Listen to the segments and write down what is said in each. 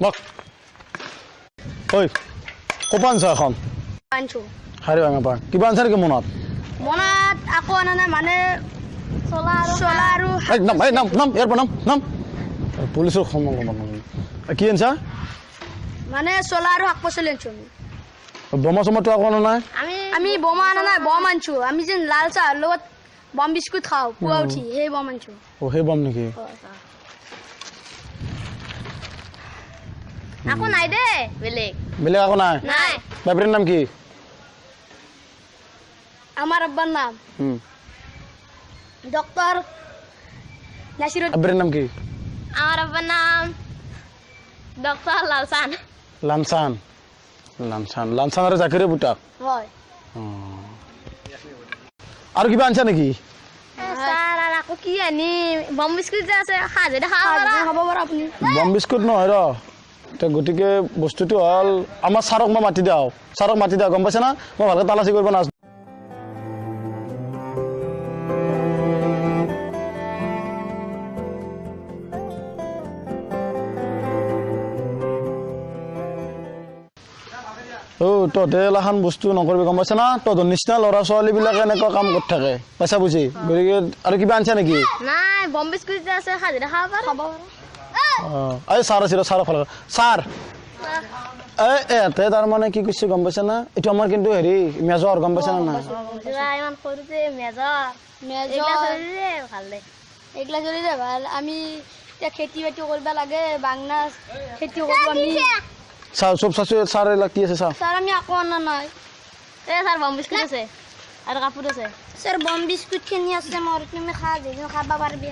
বক ঐ ক'পা আনছা এখন আনছো হাৰি ভাঙা পা কিবা আনছা নেকি মনত মনত আকৌ আনা নাই মানে চলা আৰু নাম নাম নাম ইয়াৰ পৰা নাম পুলিচৰ সময় কি আনছা মানে চলা আৰু শাক পাচলি আনছো বোমা চমাটো আকৌ অনা নাই আমি বোমা আনা নাই বম আনছো আমি যেন লাল চাহ লগত বম বিস্কুট খাওঁ পুৱা উঠি সেই বম আনছো সেই বম নেকি আকৌ নাই দে বেলেগ বেলেগ আকৌ নাই নাই বাপের নাম কি আমার আব্বার নাম ডক্টর নাসিরুদ্দিন আব্বার নাম কি আমার আব্বার নাম ডক্টর লালসান লানসান লানসান লানসান আর জাকিরে বুটাক হয় আর কিবা আনছা নাকি স্যার আর আকো কি আনি বম বিস্কুট যে আছে খাজে খাব পারা আপনি বম বিস্কুট নহয় ৰ গতিকে বস্তুটো হল আমাৰ ছাৰক মই মাতি দিওঁ গম পাইছে না মই ভালকে তালাচি কৰিব নাজানো তহঁতে এলাখান বস্তু নকৰিবি গম পাইছে না তহঁতৰ নিচিনা ল'ৰা ছোৱালীবিলাকে এনেকুৱা কাম কৰি থাকে পাইছা বুজি গতিকে আৰু কিবা আনছা নেকি নাই বম বিস্কুট যে আছে খাজে খাব পাৰা এই ছাৰ আছিল ছাৰৰ ফালে ছাৰ এতে তাৰ মানে কি কৈছে গম পাইছে না এইটো আমাৰ কিন্তু হেৰি মেজৰ গম পাইছে না নাই ইমান সৰুতে মেজৰ এইগিলা চলিলে ভাল আমি খেতি বাতি কৰিব লাগে বাংনা খেতি কৰিব আমি চব চাইছো ছাৰ এইবিলাক কি আছে স্যার আমি আকো আনা নাই স্যার বম বিস্কুট আছে আর কাপড় আছে স্যার বম বিস্কুট খিনি আছে মোর তুমি খাবা পারবি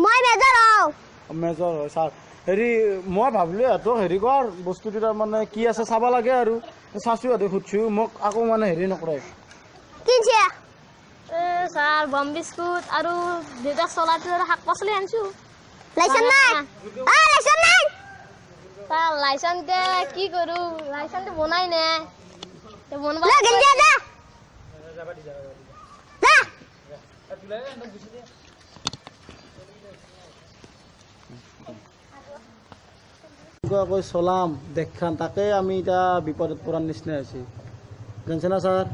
মই মেজৰ হয় ছাৰ হেৰি মই ভাবিলো সিহঁতক হেৰি কৰ বস্তুটো তাৰমানে কি আছে চাব লাগে আৰু চাইছো সিহঁতে সুধিছো মোক আকৌ মানে হেৰি নকৰে স্যাৰ বম বিস্কুট আৰু দেউতা চলাটো শাক পাচলি আনছো লাইসেন্স দে কি কৰো লাইসেন্স বনাই নে কৈ চলাম দেখান তাকে আমি এতিয়া বিপদত পৰাৰ নিচিনা হৈছে জানছে না ছাৰ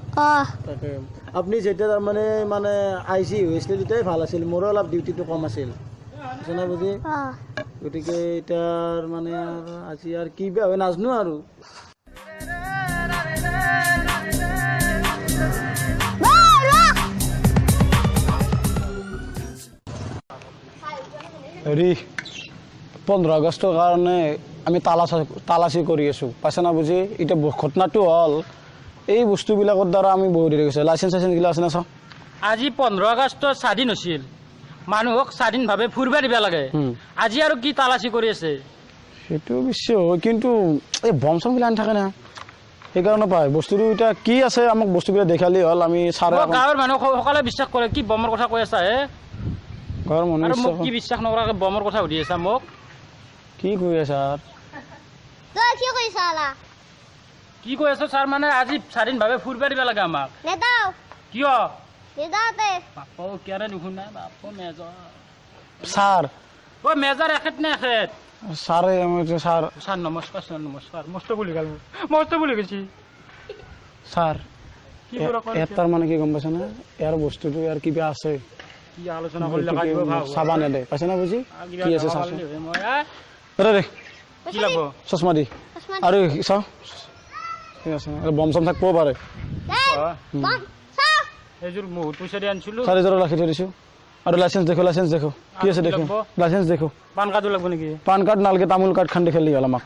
তাকে আপুনি যেতিয়া তাৰমানে মানে আইচি হৈছিলে তেতিয়াই ভাল আছিল মোৰো অলপ ডিউটিটো কম আছিল জানা বুজি গতিকে এটাৰ মানে আজি আৰু কি বেয়া হয় নাজানো আৰু হেৰি 15 আগষ্টৰ কাৰণে আমি তালাচি কৰি আছো পাইছে না বুজি এতিয়া ঘটনাটো হ'ল এই বস্তুবিলাকৰ দ্বাৰা আমি বহুত দেৰি গৈছে লাইচেন্স গিলা আছে না চাওঁ আজি 15 আগষ্ট স্বাধীন হৈছিল মানুহক স্বাধীনভাৱে ফুৰিব দিব লাগে আজি আৰু কি তালাচি কৰি আছে সেইটো বিশ্ব হয় কিন্তু এই বম চম গিলা আনি থাকে না সেইকাৰণে পায় বস্তুটো এতিয়া কি আছে আমাক বস্তুবিলাক দেখালি হ'ল আমি ছাৰ গাঁৱৰ মানুহ সকলে বিশ্বাস কৰে কি বমৰ কথা কৈ আছা হে গাঁৱৰ মানুহ মোক কি বিশ্বাস নকৰাকে বমৰ কথা সুধি আছা মোক কি কৈ আছা তই কি কৈছা কি কৈ আছ ছাৰ মানে আজি স্বাধীনভাৱে ফুৰিব দিব লাগে আমাক নেদাও কিয় নেদাতে বাপো কিয়াৰে নুশুনা বাপো মেজৰ ছাৰ ও মেজৰ এখেত নে এখেত ছাৰে ছাৰ ছাৰ নমস্কাৰ মস্ত বুলি কৈছি ছাৰ কি কৰা এটাৰ মানে কি গম পাইছে না ইয়াৰ বস্তুটো ইয়াৰ কিবা আছে কি আলোচনা কৰি লগাই দিব ভাব চাবা নেদে পাইছে না বুজি কি আছে চাচোন মই দে কি লাগব চশমা দি আৰু চাওঁ ঠিক আছে বম চম থাকিব পাৰে এইযোৰ বহুত পইচা দি আনিছিলো 4000 ৰাখি থৈ দিছো আৰু লাইসেন্স দেখো কি আছে দেখো লাইসেন্স দেখো পান কাৰ্ডো লাগব নেকি পান কাৰ্ড নালগে তামোল কাৰ্ড খান দেখালি হ'ল আমাক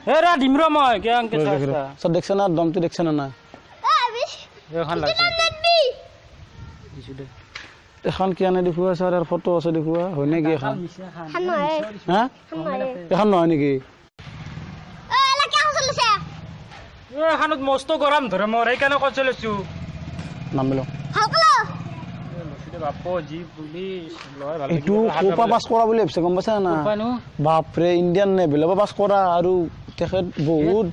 হেৰা দিম ৰ মই কে অংকে সব দেখছ না দমটো দেখছ না না এখন লাগছে দিছো দে এখন কি আনে দেখুৱা ছাৰ আৰু ফটো আছে দেখুৱা হয় নেকি এখন হা এখন নহয় নেকি এখানত মস্ত গৰম ধৰে মোৰ সেইকাৰণে কৈ চলিছো নামিলো বাপো জি পুলিচ লয় ভাল এইটো কোপা পাছ কৰা বুলি ভাবিছে গম পাইছা না বাপৰে ইণ্ডিয়ান নেভিলৰ পাছ কৰা আৰু তেখেত বহুত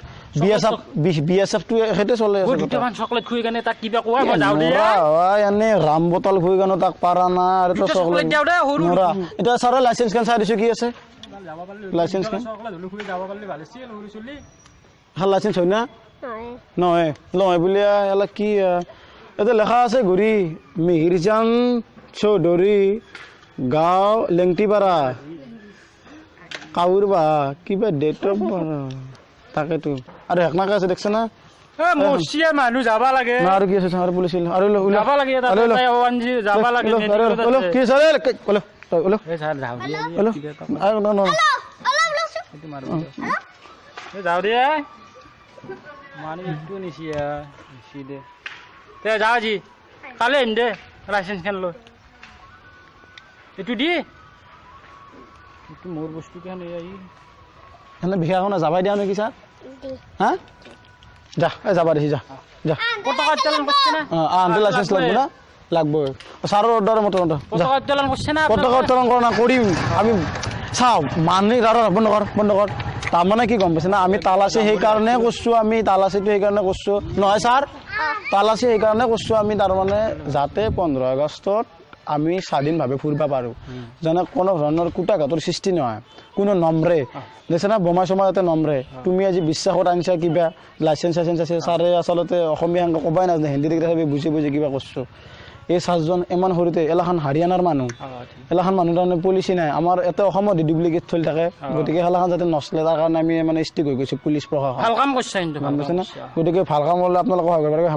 BSF টো হেতে চলে আছে দুটামান চকলেট খুই কেনে তাক কিবা কোৱা মই যাওঁ দিয়া এনে ৰাম বটল খুই কেনে তাক পাৰা না আৰু তো চকলেট দিওঁ দে সৰু এটা ছাৰে লাইসেন্স খান চাই দিছো কি আছে যাব পাৰলি লাইসেন্স খান চকলেট হলু খুই যাব পাৰলি ভাল আছিল সৰু চলি হল লাইসেন্স হয় না নহয় লয় বুলি এলা কি এটা লেখা আছে গুৰি মিহিৰজান চৌধুৰী গাঁও লেংটিপাৰা কাউৰবা কিবা ডেট অফ তাকেতো আৰু হেকনাকে আছে দেখছ না মচিয়া মানুহ যাব লাগে না আৰু কি আছে আৰু পুলিচ আৰু যাব লাগে তাতে ওৱানজি যাব লাগে কি আছে ওলো ওলো এই ছাৰ যাওঁ দিয়া ওলো আৰু ন ন এইটো মাৰো এই যাওঁ দিয়া মানে ইটো নিচিয়া নিচি দে তে যাওঁ আজি কালি আহিম দে লাইচেন্স খান লৈ এইটো দি এইটো মোৰ বস্তু কেন এই এনে বিশেষ যাবাই দিয়া নেকি ছাৰ হা যা যাবা দিছি যা যা পতাকা উত্তোলন করছে না আনতে লাইসেন্স লাগবে না লাগবে স্যারের অর্ডারের মতো পতাকা উত্তোলন করছে না পতাকা উত্তোলন করো না করিম আমি চাও মানি বন্ধ কর তার মানে কি গম পাইছে না আমি তালাচী সেইকাৰণে কৰছো আমি তালাচীটো সেইকাৰণে কৰছো নহয় স্যাৰ তালাচী সেইকাৰণে কৰছো আমি তাৰ মানে যাতে 15 আগষ্টত আমি স্বাধীনভাৱে ফুৰিব পাৰোঁ যেনে কোনো ধৰণৰ কুটাঘাতৰ সৃষ্টি নহয় কোনো নম্ৰে দেখছে না বোমা চোমা যাতে নম্ৰে তুমি আজি বিশ্বাসত আনিছা কিবা লাইচেন্স আছে ছাৰে আচলতে অসমীয়া ক'বাই নাজানে হিন্দীত কিবা বুজি কিবা কৰছো এই চাৰজন ইমান সৰুতে এলাখান হাৰিয়ানাৰ মানুহ এলাখান মানুহ তাৰমানে পুলিচি নাই আমাৰ এতে অসমত ডুপ্লিকেট চলি থাকে গতিকে এলাখান যাতে নচলে তাৰ কাৰণে আমি মানে ষ্টিক হৈ গৈছোঁ পুলিচ প্ৰশাসন ভাল কাম কৰিছে কিন্তু গম পাইছে না গতিকে ভাল কাম হ'লে আপোনালোকক সহায় কৰিব পাৰিব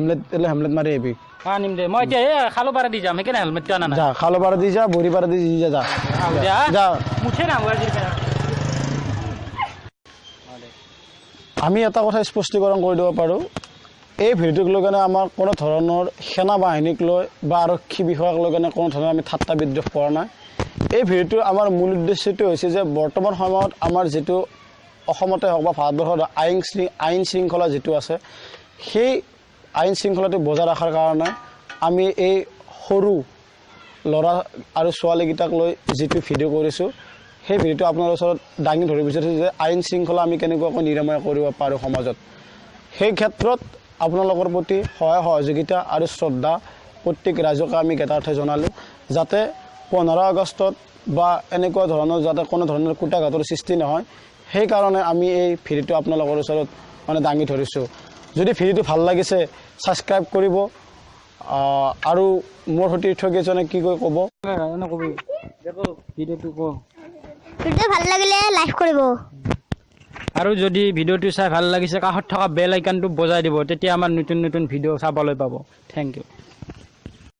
হেমলেট মাৰি আহিবি আনিম দে মই এতিয়া এই খালুপাৰা দি যাম সেইকাৰণে হেলমেটটো আনা নাই যা খালপাৰা দি যা বৰিপাৰা দি যা যা মুঠে নাহো আজিৰ পৰা আমি এটা কথা স্পষ্টীকৰণ কৰি দিব পাৰোঁ এই ভিডিঅ'টোক লৈ কেনে আমাৰ কোনো ধৰণৰ সেনা বাহিনীক লৈ বা আৰক্ষী বিষয়াক লৈ কেনে কোনো ধৰণৰ আমি ঠাট্টা বিদ্ৰোহ কৰা নাই এই ভিডিঅ'টোৰ আমাৰ মূল উদ্দেশ্যটো হৈছে যে বৰ্তমান সময়ত আমাৰ যিটো অসমতে হওক বা ভাৰতবৰ্ষত আইন শৃংখলা যিটো আছে সেই আইন শৃংখলাটো বজাই ৰখাৰ কাৰণে আমি এই সৰু ল'ৰা আৰু ছোৱালীকেইটাক লৈ যিটো ভিডিঅ' কৰিছোঁ সেই ভিডিঅ'টো আপোনালোকৰ ওচৰত দাঙি ধৰিব বিচাৰিছোঁ যে আইন শৃংখলা আমি কেনেকুৱাকৈ নিৰাময় কৰিব পাৰোঁ সমাজত সেই ক্ষেত্ৰত আপোনালোকৰ প্ৰতি সহায় সহযোগিতা আৰু শ্ৰদ্ধা প্ৰত্যেক ৰাইজকে আমি জ্ঞাতাৰ্থে জনালোঁ যাতে 15 আগষ্টত বা এনেকুৱা ধৰণৰ যাতে কোনো ধৰণৰ কুটাঘাতৰ সৃষ্টি নহয় সেইকাৰণে আমি এই ভিডিঅ'টো আপোনালোকৰ ওচৰত মানে দাঙি ধৰিছোঁ যদি ভিডিঅ'টো ভাল লাগিছে ছাবস্ক্ৰাইব কৰিব আৰু মোৰ সতীৰ্থকেইজনে কি কয় ক'ব ভিডিঅ'টো ভিডিঅ' ভাল লাগিলে লাইক কৰিব আৰু যদি ভিডিঅ'টো চাই ভাল লাগিছে কাষত থকা বেল আইকনটো বজাই দিব তেতিয়া আমাৰ নতুন নতুন ভিডিঅ' চাবলৈ পাব থেংক ইউ